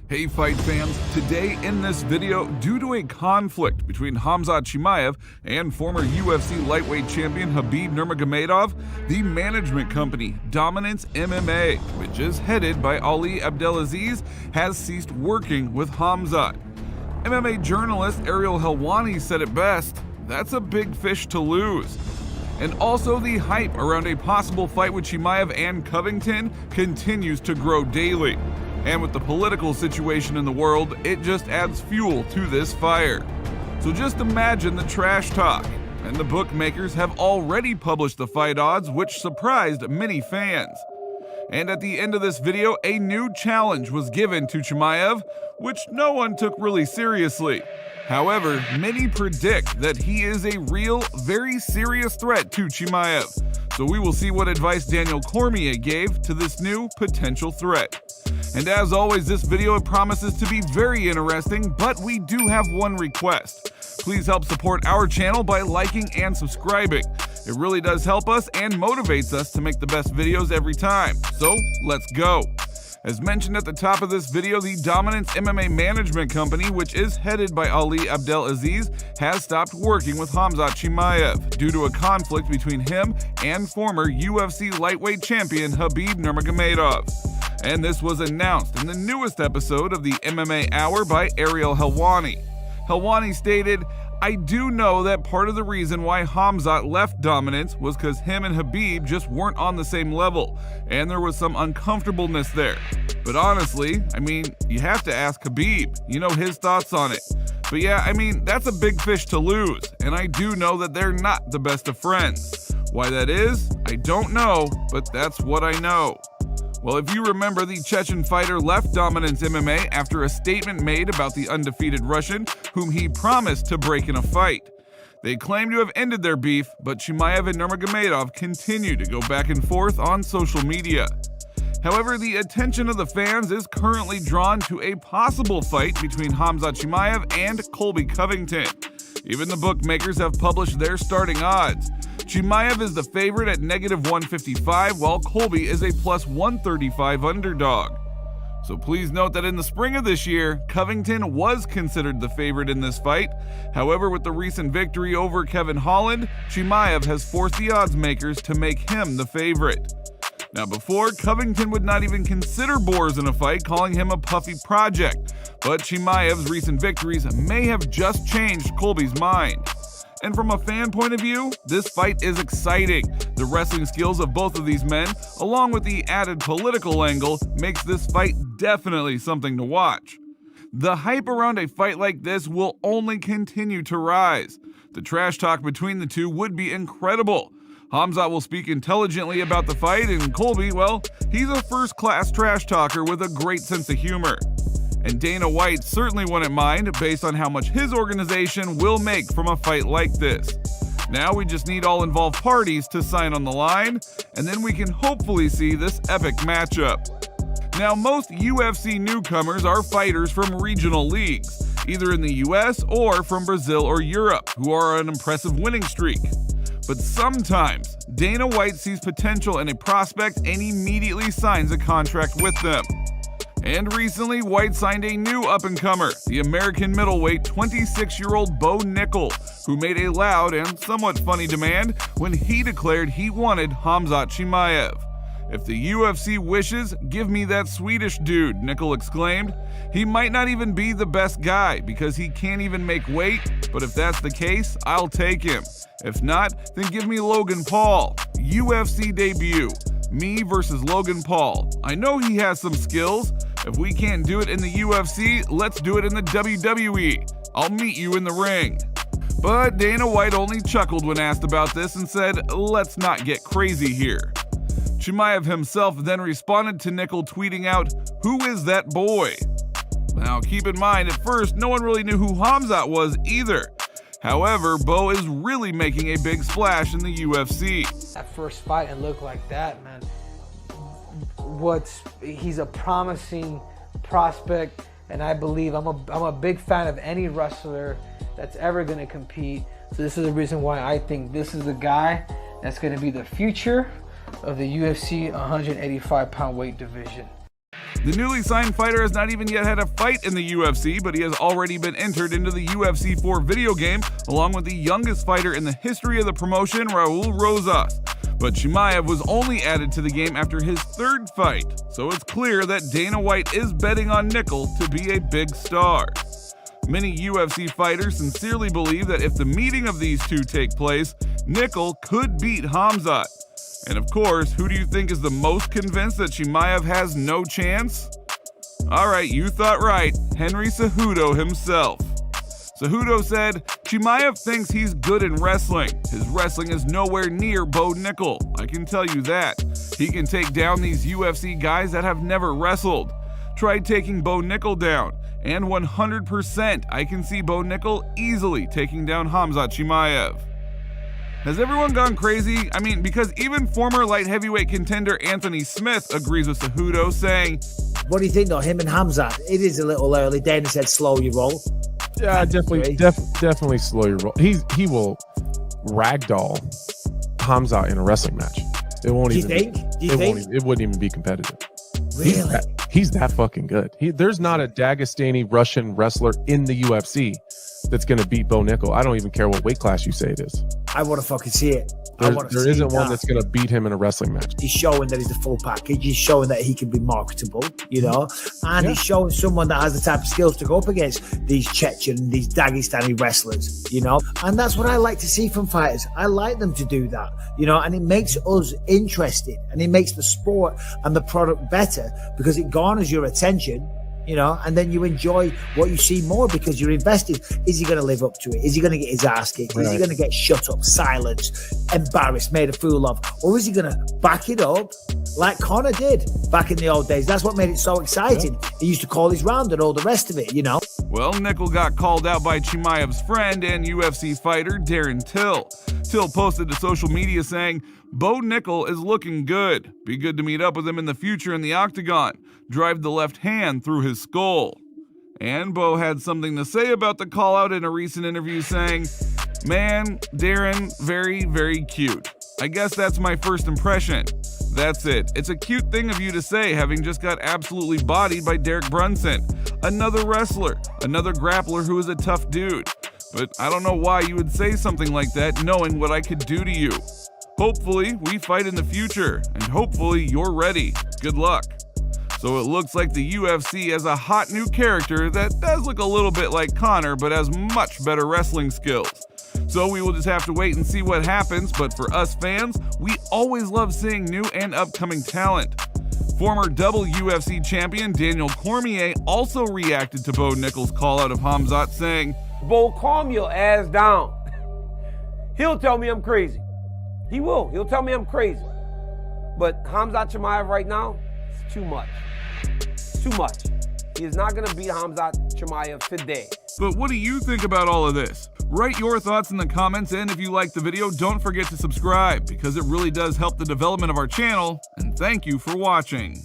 Hey fight fans, today in this video, due to a conflict between Khamzat Chimaev and former UFC lightweight champion Khabib Nurmagomedov, the management company Dominance MMA, which is headed by Ali Abdelaziz, has ceased working with Khamzat. MMA journalist Ariel Helwani said it best, "That's a big fish to lose." And also the hype around a possible fight with Chimaev and Covington continues to grow daily. And with the political situation in the world, it just adds fuel to this fire. So just imagine the trash talk. And the bookmakers have already published the fight odds, which surprised many fans. And at the end of this video, a new challenge was given to Chimaev, which no one took really seriously. However, many predict that he is a real, very serious threat to Chimaev. So we will see what advice Daniel Cormier gave to this new potential threat. And as always, this video promises to be very interesting, but we do have one request. Please help support our channel by liking and subscribing. It really does help us and motivates us to make the best videos every time. So let's go. As mentioned at the top of this video, the Dominance MMA management company, which is headed by Ali Abdelaziz, has stopped working with Khamzat Chimaev due to a conflict between him and former UFC lightweight champion Khabib Nurmagomedov. And this was announced in the newest episode of the MMA Hour by Ariel Helwani. Helwani stated, "I do know that part of the reason why Khamzat left Dominance was because him and Khabib just weren't on the same level, and there was some uncomfortableness there. But honestly, you have to ask Khabib, his thoughts on it. But yeah, that's a big fish to lose, and I do know that they're not the best of friends. Why that is, I don't know, but that's what I know." Well, if you remember, the Chechen fighter left Dominance MMA after a statement made about the undefeated Russian, whom he promised to break in a fight. They claim to have ended their beef, but Chimaev and Nurmagomedov continue to go back and forth on social media. However, the attention of the fans is currently drawn to a possible fight between Khamzat Chimaev and Colby Covington. Even the bookmakers have published their starting odds. Chimaev is the favorite at -155, while Colby is a +135 underdog. So please note that in the spring of this year, Covington was considered the favorite in this fight. However, with the recent victory over Kevin Holland, Chimaev has forced the odds makers to make him the favorite. Now before, Covington would not even consider Boers in a fight, calling him a puffy project. But Chimaev's recent victories may have just changed Colby's mind. And from a fan point of view, this fight is exciting. The wrestling skills of both of these men, along with the added political angle, makes this fight definitely something to watch. The hype around a fight like this will only continue to rise. The trash talk between the two would be incredible. Khamzat will speak intelligently about the fight, and Colby, well, he's a first-class trash talker with a great sense of humor. And Dana White certainly wouldn't mind based on how much his organization will make from a fight like this. Now we just need all involved parties to sign on the line, and then we can hopefully see this epic matchup. Now most UFC newcomers are fighters from regional leagues, either in the US or from Brazil or Europe, who are on an impressive winning streak. But sometimes Dana White sees potential in a prospect and immediately signs a contract with them. And recently, White signed a new up-and-comer, the American middleweight 26-year-old Bo Nickel, who made a loud and somewhat funny demand when he declared he wanted Khamzat Chimaev. "If the UFC wishes, give me that Swedish dude," Nickel exclaimed. "He might not even be the best guy because he can't even make weight, but if that's the case, I'll take him. If not, then give me Logan Paul. UFC debut. Me versus Logan Paul. I know he has some skills. If we can't do it in the UFC, let's do it in the WWE. I'll meet you in the ring." But Dana White only chuckled when asked about this and said, "Let's not get crazy here." Chimaev himself then responded to Nickel, tweeting out, "Who is that boy?" Now keep in mind, at first no one really knew who Khamzat was either. However, Bo is really making a big splash in the UFC. That first fight and look like that, man. He's a promising prospect, and I believe I'm a big fan of any wrestler that's ever going to compete. So this is the reason why I think this is the guy that's going to be the future of the UFC 185-pound weight division. The newly signed fighter has not even yet had a fight in the UFC, but he has already been entered into the UFC 4 video game, along with the youngest fighter in the history of the promotion, Raul Rosas. But Chimaev was only added to the game after his third fight, so it's clear that Dana White is betting on Nickel to be a big star. Many UFC fighters sincerely believe that if the meeting of these two take place, Nickel could beat Khamzat. And of course, who do you think is the most convinced that Chimaev has no chance? Alright, you thought right, Henry Cejudo himself. Cejudo said, Chimaev thinks he's good in wrestling. His wrestling is nowhere near Bo Nickel. I can tell you that. He can take down these UFC guys that have never wrestled. Tried taking Bo Nickel down, and 100% I can see Bo Nickel easily taking down Khamzat Chimaev. Has everyone gone crazy? I mean, because even former light heavyweight contender Anthony Smith agrees with Cejudo, saying, what do you think though, him and Khamzat? It is a little early. Dana said slow your roll. Yeah, definitely slow your roll. He will ragdoll Khamzat in a wrestling match. It won't even. It wouldn't even be competitive. Really? He's that fucking good. There's not a Dagestani Russian wrestler in the UFC that's going to beat Bo Nickel. I don't even care what weight class you say it is. I want to fucking see it. There isn't one that's going to beat him in a wrestling match. He's showing that he's the full package. He's showing that he can be marketable, you know, and he's showing someone that has the type of skills to go up against these Chechen, these Dagestani wrestlers, you know, and that's what I like to see from fighters. I like them to do that, you know, and it makes us interested and it makes the sport and the product better because it garners your attention. You know, and then you enjoy what you see more because you're invested. Is he going to live up to it? Is he going to get his ass kicked? Is he going to get shut up, silenced, embarrassed, made a fool of? Or is he going to back it up like Conor did back in the old days? That's what made it so exciting. He used to call his round and all the rest of it, you know. Well, Nickel got called out by Chimaev's friend and UFC fighter Darren Till. Till posted to social media saying, Bo Nickel is looking good. Be good to meet up with him in the future in the octagon. Drive the left hand through his skull. And Bo had something to say about the call out in a recent interview saying, man, Darren, very, very cute. I guess that's my first impression. That's it. It's a cute thing of you to say, having just got absolutely bodied by Derek Brunson, another wrestler, another grappler who is a tough dude. But I don't know why you would say something like that knowing what I could do to you. Hopefully, we fight in the future, and hopefully you're ready. Good luck. So it looks like the UFC has a hot new character that does look a little bit like Conor, but has much better wrestling skills. So we will just have to wait and see what happens, but for us fans, we always love seeing new and upcoming talent. Former double UFC champion Daniel Cormier also reacted to Bo Nickel's call out of Khamzat, saying, Bo, calm your ass down. He'll tell me I'm crazy. He will. He'll tell me I'm crazy. But Khamzat Chimaev right now, it's too much. It's too much. He is not going to beat Khamzat Chimaev today. But what do you think about all of this? Write your thoughts in the comments, and if you liked the video, don't forget to subscribe because it really does help the development of our channel, and thank you for watching.